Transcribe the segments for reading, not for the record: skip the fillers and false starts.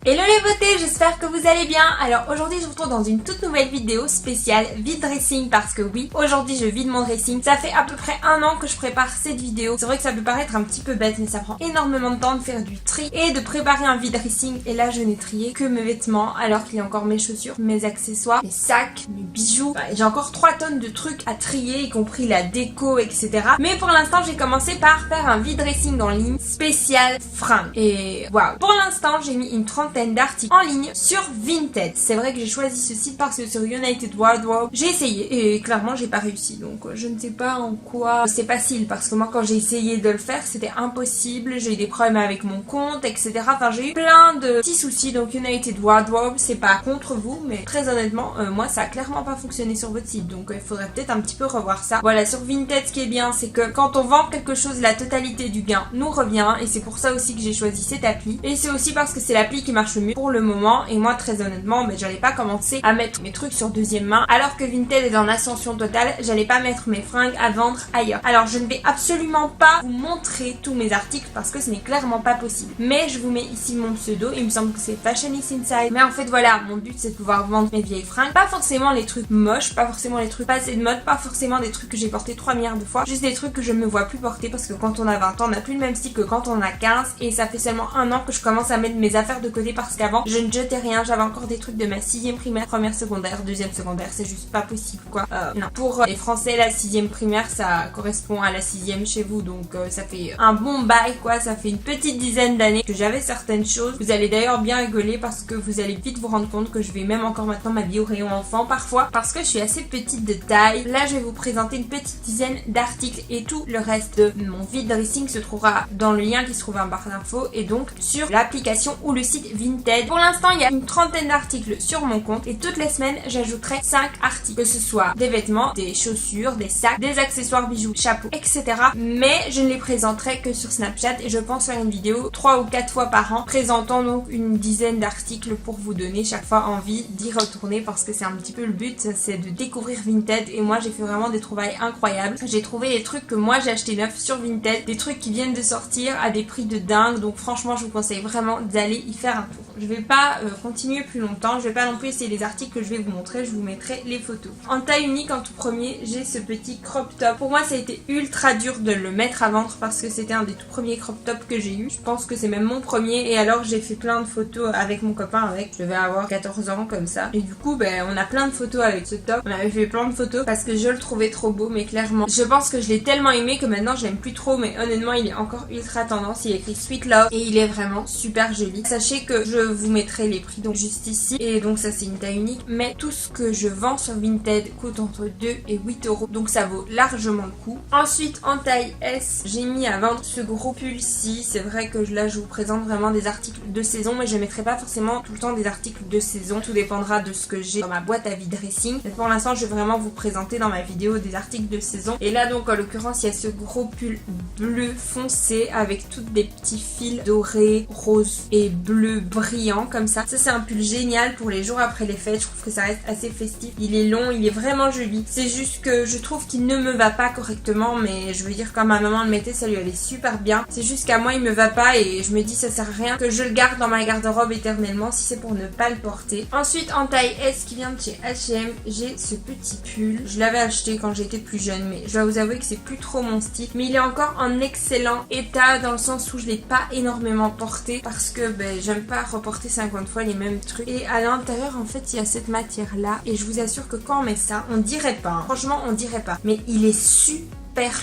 Hello les beautés, j'espère que vous allez bien. Alors aujourd'hui je vous retrouve dans une toute nouvelle vidéo spéciale vide dressing parce que oui, aujourd'hui je vide mon dressing. Ça fait à peu près 1 an que je prépare cette vidéo. C'est vrai que ça peut paraître un petit peu bête mais ça prend énormément de temps de faire du tri et de préparer un vide dressing. Et là je n'ai trié que mes vêtements alors qu'il y a encore mes chaussures, mes accessoires, mes sacs, mes bijoux. Enfin, j'ai encore 3 tonnes de trucs à trier, y compris la déco, etc. Mais pour l'instant j'ai commencé par faire un vide dressing en ligne spécial fringues. Et waouh, pour l'instant j'ai mis une trentaine d'articles en ligne sur Vinted. C'est vrai que j'ai choisi ce site parce que sur United Wardrobe j'ai essayé et clairement j'ai pas réussi, donc je ne sais pas en quoi c'est facile parce que moi quand j'ai essayé de le faire c'était impossible, j'ai eu des problèmes avec mon compte, etc. Enfin j'ai eu plein de petits soucis, donc United Wardrobe c'est pas contre vous mais très honnêtement moi ça a clairement pas fonctionné sur votre site, donc il faudrait peut-être un petit peu revoir ça. Voilà, sur Vinted ce qui est bien c'est que quand on vend quelque chose la totalité du gain nous revient et c'est pour ça aussi que j'ai choisi cette appli, et c'est aussi parce que c'est l'appli qui marche le mieux pour le moment. Et moi très honnêtement j'allais pas commencer à mettre mes trucs sur deuxième main alors que Vinted est en ascension totale, j'allais pas mettre mes fringues à vendre ailleurs. Alors je ne vais absolument pas vous montrer tous mes articles parce que ce n'est clairement pas possible, mais je vous mets ici mon pseudo, il me semble que c'est Fashionist Inside. Mais en fait voilà, mon but c'est de pouvoir vendre mes vieilles fringues, pas forcément les trucs moches, pas forcément les trucs passés de mode, pas forcément des trucs que j'ai portés 3 milliards de fois, juste des trucs que je me vois plus porter parce que quand on a 20 ans on n'a plus le même style que quand on a 15, et ça fait seulement 1 an que je commence à mettre mes affaires de côté parce qu'avant je ne jetais rien, j'avais encore des trucs de ma 6ème primaire, première secondaire, 2ème secondaire, c'est juste pas possible quoi. Non, pour les français la 6ème primaire ça correspond à la 6ème chez vous, donc ça fait un bon bail quoi, ça fait une petite dizaine d'années que j'avais certaines choses. Vous allez d'ailleurs bien rigoler parce que vous allez vite vous rendre compte que je vais même encore maintenant m'habiller au rayon enfant parfois parce que je suis assez petite de taille. Là je vais vous présenter une petite dizaine d'articles et tout le reste de mon vide dressing se trouvera dans le lien qui se trouve en barre d'infos et donc sur l'application ou le site Vinted. Pour l'instant il y a une trentaine d'articles sur mon compte et toutes les semaines j'ajouterai 5 articles, que ce soit des vêtements, des chaussures, des sacs, des accessoires, bijoux, chapeaux, etc. Mais je ne les présenterai que sur Snapchat et je pense faire une vidéo 3 ou 4 fois par an présentant donc une dizaine d'articles pour vous donner chaque fois envie d'y retourner parce que c'est un petit peu le but, c'est de découvrir Vinted. Et moi j'ai fait vraiment des trouvailles incroyables. J'ai trouvé des trucs que moi j'ai acheté neufs sur Vinted, des trucs qui viennent de sortir à des prix de dingue, donc franchement je vous conseille vraiment d'aller y faire un tour. Je vais pas continuer plus longtemps, je vais pas non plus essayer les articles que je vais vous montrer, je vous mettrai les photos. En taille unique en tout premier, j'ai ce petit crop top. Pour moi ça a été ultra dur de le mettre à vendre parce que c'était un des tout premiers crop tops que j'ai eu. Je pense que c'est même mon premier, et alors j'ai fait plein de photos avec mon copain, je devais avoir 14 ans comme ça. Et du coup on a plein de photos avec ce top. On avait fait plein de photos parce que je le trouvais trop beau, mais clairement je pense que je l'ai tellement aimé que maintenant je l'aime plus trop, mais honnêtement il est encore ultra tendance. Il est écrit Sweet Love et il est vraiment super joli. Sachez que je vous mettrai les prix donc juste ici, et donc ça c'est une taille unique, mais tout ce que je vends sur Vinted coûte entre 2 et 8 euros, donc ça vaut largement le coup. Ensuite en taille S j'ai mis à vendre ce gros pull-ci. C'est vrai que là je vous présente vraiment des articles de saison, mais je mettrai pas forcément tout le temps des articles de saison, tout dépendra de ce que j'ai dans ma boîte à vide dressing. Mais pour l'instant je vais vraiment vous présenter dans ma vidéo des articles de saison. Et là donc en l'occurrence il y a ce gros pull bleu foncé avec toutes des petits fils dorés, roses et bleus brillants comme ça. Ça c'est un pull génial pour les jours après les fêtes, je trouve que ça reste assez festif. Il est long, il est vraiment joli. C'est juste que je trouve qu'il ne me va pas correctement, mais je veux dire quand ma maman le mettait ça lui allait super bien. C'est juste qu'à moi il me va pas et je me dis ça sert à rien que je le garde dans ma garde-robe éternellement si c'est pour ne pas le porter. Ensuite en taille S qui vient de chez H&M, j'ai ce petit pull. Je l'avais acheté quand j'étais plus jeune, mais je dois vous avouer que c'est plus trop mon style, mais il est encore en excellent état dans le sens où je l'ai pas énormément porté parce que j'aime pas reporter 50 fois les mêmes trucs. Et à l'intérieur en fait il y a cette matière là et je vous assure que quand on met ça on dirait pas, hein. Franchement on dirait pas, mais il est super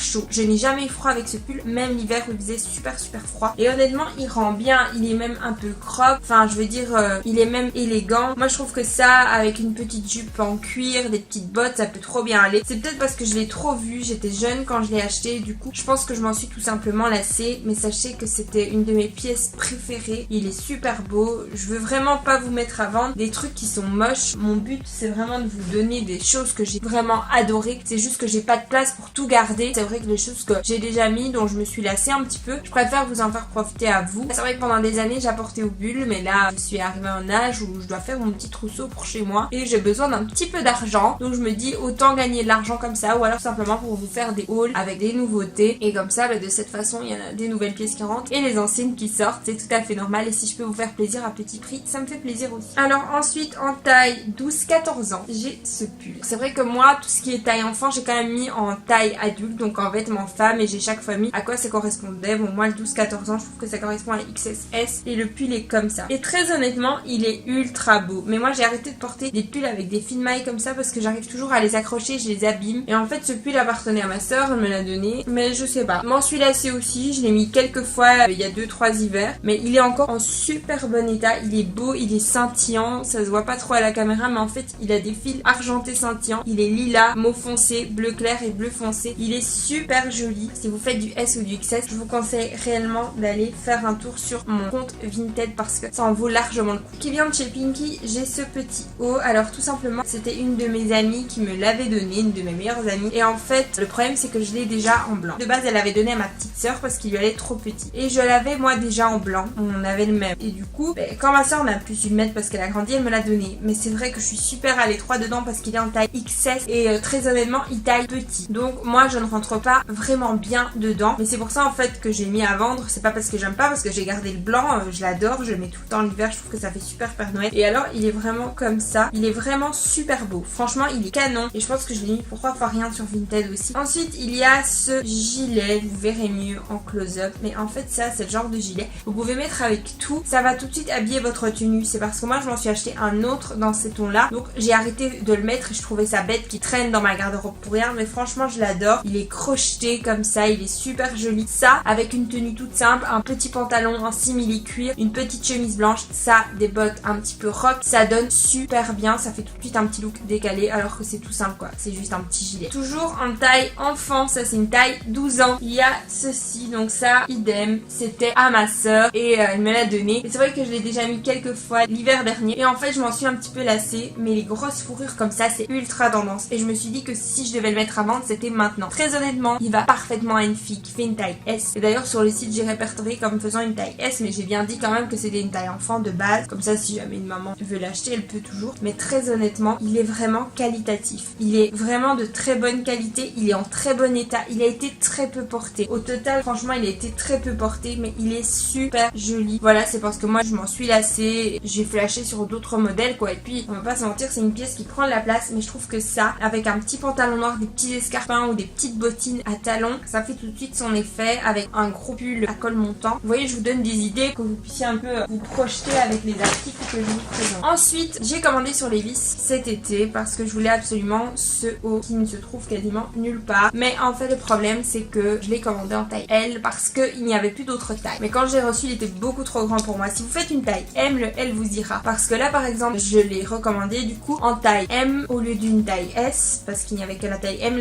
chaud. Je n'ai jamais eu froid avec ce pull, même l'hiver où il faisait super froid. Et honnêtement il rend bien, il est même un peu crop, enfin je veux dire il est même élégant. Moi je trouve que ça avec une petite jupe en cuir, des petites bottes, ça peut trop bien aller. C'est peut-être parce que je l'ai trop vu, j'étais jeune quand je l'ai acheté, du coup je pense que je m'en suis tout simplement lassée, mais sachez que c'était une de mes pièces préférées. Il est super beau, je veux vraiment pas vous mettre à vendre des trucs qui sont moches. Mon but c'est vraiment de vous donner des choses que j'ai vraiment adorées, c'est juste que j'ai pas de place pour tout garder garder. C'est vrai que les choses que j'ai déjà mis, dont je me suis lassée un petit peu, je préfère vous en faire profiter à vous. C'est vrai que pendant des années j'apportais au bulle, mais là je suis arrivée à un âge où je dois faire mon petit trousseau pour chez moi et j'ai besoin d'un petit peu d'argent, donc je me dis autant gagner de l'argent comme ça, ou alors simplement pour vous faire des hauls avec des nouveautés, et comme ça de cette façon il y en a des nouvelles pièces qui rentrent et les anciennes qui sortent, c'est tout à fait normal, et si je peux vous faire plaisir à petit prix, ça me fait plaisir aussi. Alors ensuite, en taille 12-14 ans, j'ai ce pull. C'est vrai que moi, tout ce qui est taille enfant, j'ai quand même mis en taille adulte, donc en vêtements femmes, et j'ai chaque fois mis à quoi ça correspondait. Bon, moi le 12-14 ans, je trouve que ça correspond à XSS, et le pull est comme ça. Et très honnêtement, il est ultra beau, mais moi j'ai arrêté de porter des pulls avec des fines mailles comme ça parce que j'arrive toujours à les accrocher, je les abîme, et en fait ce pull appartenait à ma soeur, elle me l'a donné, mais je sais pas. M'en suis lassée aussi, je l'ai mis quelques fois il y a 2-3 hivers, mais il est encore en super bon état, il est beau, il est scintillant, ça se voit pas trop à la caméra, mais en fait il a des fils argentés scintillants, il est lilas, mauve foncé, bleu clair et bleu foncé, il est super joli. Si vous faites du S ou du XS, je vous conseille réellement d'aller faire un tour sur mon compte Vinted parce que ça en vaut largement le coup. Qui vient de chez Pinky, j'ai ce petit haut. Alors tout simplement, c'était une de mes amies qui me l'avait donné, une de mes meilleures amies, et en fait le problème c'est que je l'ai déjà en blanc. De base elle l'avait donné à ma petite soeur parce qu'il lui allait trop petit, et je l'avais moi déjà en blanc, on avait le même, et du coup quand ma soeur n'a plus su le mettre parce qu'elle a grandi, elle me l'a donné, mais c'est vrai que je suis super à l'étroit dedans parce qu'il est en taille XS et très honnêtement il taille petit, donc moi je ne rentre pas vraiment bien dedans, mais c'est pour ça en fait que j'ai mis à vendre. C'est pas parce que j'aime pas, parce que j'ai gardé le blanc, je l'adore, je le mets tout le temps l'hiver, je trouve que ça fait super Père Noël, et alors il est vraiment comme ça, il est vraiment super beau, franchement il est canon, et je pense que je l'ai mis pour 3 fois rien sur Vinted aussi. Ensuite il y a ce gilet, vous verrez mieux en close-up, mais en fait ça c'est le genre de gilet vous pouvez mettre avec tout, ça va tout de suite habiller votre tenue. C'est parce que moi je m'en suis acheté un autre dans ces tons là, donc j'ai arrêté de le mettre et je trouvais ça bête qui traîne dans ma garde-robe pour rien, mais franchement je l'adore, il est crocheté comme ça, il est super joli. Ça avec une tenue toute simple, un petit pantalon en simili cuir, une petite chemise blanche, ça, des bottes un petit peu rock, ça donne super bien, ça fait tout de suite un petit look décalé alors que c'est tout simple quoi, c'est juste un petit gilet. Toujours en taille enfant, ça c'est une taille 12 ans. Il y a ceci, donc ça idem, c'était à ma soeur et elle me l'a donné, et c'est vrai que je l'ai déjà mis quelques fois l'hiver dernier, et en fait je m'en suis un petit peu lassée, mais les grosses fourrures comme ça c'est ultra tendance, et je me suis dit que si je devais le mettre à vendre c'était maintenant. Très honnêtement il va parfaitement à une fille qui fait une taille S, et d'ailleurs sur le site j'ai répertorié comme faisant une taille S, mais j'ai bien dit quand même que c'était une taille enfant de base, comme ça si jamais une maman veut l'acheter elle peut toujours, mais très honnêtement il est vraiment qualitatif, il est vraiment de très bonne qualité, il est en très bon état, il a été très peu porté, au total franchement il a été très peu porté, mais il est super joli. Voilà, c'est parce que moi je m'en suis lassée, j'ai flashé sur d'autres modèles quoi, et puis on va pas se mentir c'est une pièce qui prend de la place, mais je trouve que ça avec un petit pantalon noir, des petits escarpins ou des petites bottines à talons, ça fait tout de suite son effet avec un gros pull à col montant. Vous voyez, je vous donne des idées que vous puissiez un peu vous projeter avec les articles que je vous présente. Ensuite j'ai commandé sur Levi's cet été parce que je voulais absolument ce haut qui ne se trouve quasiment nulle part, mais en fait le problème c'est que je l'ai commandé en taille L parce qu'il n'y avait plus d'autres tailles, mais quand je l'ai reçu il était beaucoup trop grand pour moi. Si vous faites une taille M, le L vous ira, parce que là par exemple je l'ai recommandé du coup en taille M au lieu d'une taille S parce qu'il n'y avait que la taille M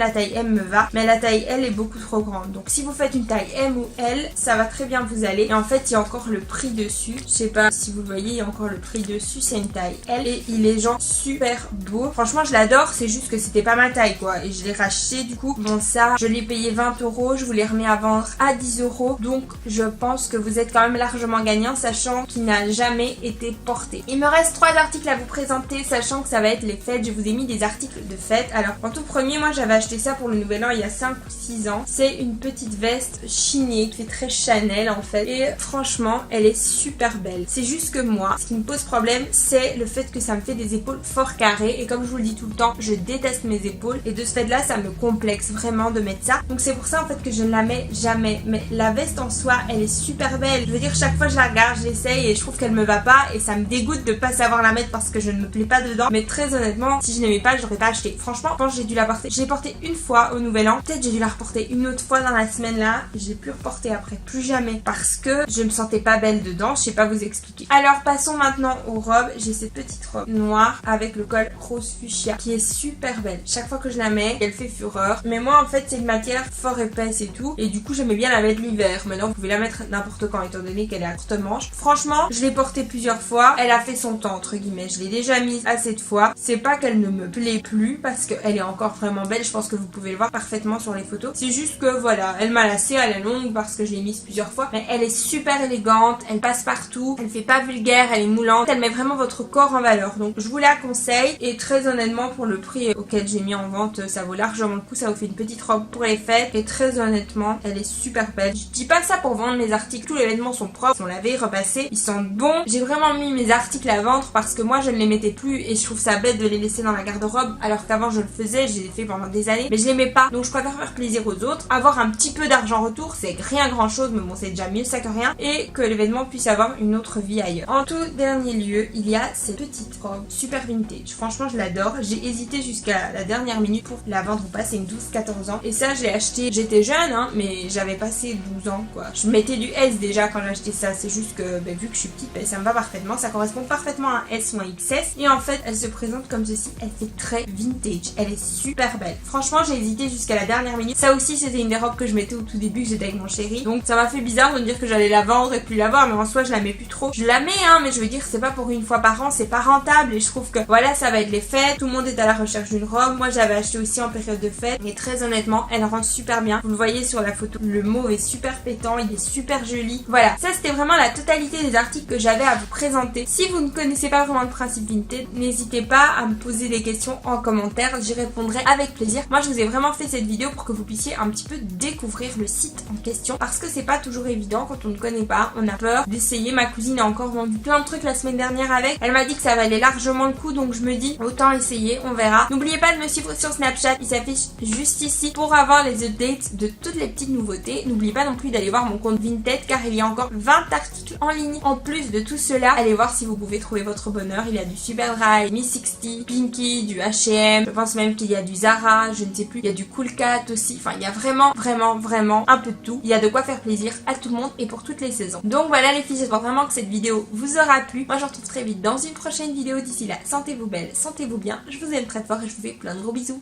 me va, mais la taille L est beaucoup trop grande, donc si vous faites une taille M ou L ça va très bien vous aller, et en fait il y a encore le prix dessus, je sais pas si vous voyez, il y a encore le prix dessus, c'est une taille L et il est genre super beau, franchement je l'adore, c'est juste que c'était pas ma taille quoi, et je l'ai racheté du coup. Bon ça je l'ai payé 20 €, je vous l'ai remis à vendre à 10 €, donc je pense que vous êtes quand même largement gagnant sachant qu'il n'a jamais été porté. Il me reste 3 articles à vous présenter, sachant que ça va être les fêtes, je vous ai mis des articles de fêtes. Alors en tout premier, moi j'avais acheté ça pour le nouvel an il y a 5 ou 6 ans, c'est une petite veste chinée qui fait très Chanel en fait, et franchement elle est super belle. C'est juste que moi ce qui me pose problème c'est le fait que ça me fait des épaules fort carrées, et comme je vous le dis tout le temps je déteste mes épaules, et de ce fait là ça me complexe vraiment de mettre ça, donc c'est pour ça en fait que je ne la mets jamais. Mais la veste en soi elle est super belle, je veux dire chaque fois je la regarde, je l'essaye et je trouve qu'elle me va pas, et ça me dégoûte de pas savoir la mettre parce que je ne me plais pas dedans, mais très honnêtement si je n'aimais pas je l'aurais pas acheté. Franchement je pense que j'ai dû la porter, je l'ai portée une fois au nouvel an, peut-être j'ai dû la reporter une autre fois dans la semaine là, j'ai pu reporter après, plus jamais, parce que je me sentais pas belle dedans, je sais pas vous expliquer. Alors passons maintenant aux robes. J'ai cette petite robe noire avec le col rose fuchsia qui est super belle, chaque fois que je la mets elle fait fureur, mais moi en fait c'est une matière fort épaisse et tout, et du coup j'aimais bien la mettre l'hiver. Maintenant vous pouvez la mettre n'importe quand étant donné qu'elle est à courte manche. Franchement je l'ai portée plusieurs fois, elle a fait son temps entre guillemets, je l'ai déjà mise assez de fois, c'est pas qu'elle ne me plaît plus parce qu'elle est encore vraiment belle, je pense que vous pouvez le voir parfaitement parfaitement sur les photos. C'est juste que voilà, elle m'a lassée, elle est longue parce que je l'ai mise plusieurs fois, mais elle est super élégante, elle passe partout, elle fait pas vulgaire, elle est moulante, elle met vraiment votre corps en valeur. Donc je vous la conseille et très honnêtement pour le prix auquel j'ai mis en vente, ça vaut largement le coup. Ça vous fait une petite robe pour les fêtes et très honnêtement, elle est super belle. Je dis pas ça pour vendre mes articles, tous les vêtements sont propres, ils sont lavés, repassés, ils sont bons. J'ai vraiment mis mes articles à vendre parce que moi je ne les mettais plus et je trouve ça bête de les laisser dans la garde-robe alors qu'avant je le faisais, je l'ai fait pendant des années, mais je l'aimais pas. Donc je préfère faire plaisir aux autres, avoir un petit peu d'argent en retour, c'est rien grand chose, mais bon c'est déjà mieux ça que rien, et que les vêtements puissent avoir une autre vie ailleurs. En tout dernier lieu, il y a cette petite robe super vintage. Franchement je l'adore, j'ai hésité jusqu'à la dernière minute pour la vendre ou pas, c'est une 12-14 ans et ça je l'ai acheté, j'étais jeune hein, mais j'avais passé 12 ans quoi. Je mettais du S déjà quand j'ai acheté ça, c'est juste que vu que je suis petite, ça me va parfaitement, ça correspond parfaitement à un S ou un XS et en fait elle se présente comme ceci, elle fait très vintage, elle est super belle. Franchement j'ai hésité jusqu'à la dernière minute, ça aussi c'était une des robes que je mettais au tout début, que j'étais avec mon chéri, donc ça m'a fait bizarre de me dire que j'allais la vendre et plus la voir, mais en soi je la mets plus trop. Je la mets hein, mais je veux dire c'est pas pour une fois par an, c'est pas rentable et je trouve que voilà ça va être les fêtes, tout le monde est à la recherche d'une robe, moi j'avais acheté aussi en période de fête et très honnêtement elle rend super bien, vous le voyez sur la photo, le mauve est super pétant, il est super joli. Voilà, ça c'était vraiment la totalité des articles que j'avais à vous présenter. Si vous ne connaissez pas vraiment le principe vintage, n'hésitez pas à me poser des questions en commentaire, j'y répondrai avec plaisir. Moi je vous ai vraiment fait cette vidéo pour que vous puissiez un petit peu découvrir le site en question parce que c'est pas toujours évident quand on ne connaît pas, on a peur d'essayer. Ma cousine a encore vendu plein de trucs la semaine dernière avec, elle m'a dit que ça valait largement le coup, donc je me dis autant essayer, on verra. N'oubliez pas de me suivre sur Snapchat, il s'affiche juste ici pour avoir les updates de toutes les petites nouveautés. N'oubliez pas non plus d'aller voir mon compte Vinted car il y a encore 20 articles en ligne. En plus de tout cela, allez voir si vous pouvez trouver votre bonheur. Il y a du Superdry, Miss 60, Pinky, du H&M, je pense même qu'il y a du Zara, je ne sais plus, il y a du Cool Cat aussi. Enfin il y a vraiment un peu de tout. Il y a de quoi faire plaisir à tout le monde et pour toutes les saisons. Donc voilà les filles, j'espère vraiment que cette vidéo vous aura plu. Moi je vous retrouve très vite dans une prochaine vidéo. D'ici là, sentez-vous belle, sentez-vous bien. Je vous aime très fort et je vous fais plein de gros bisous.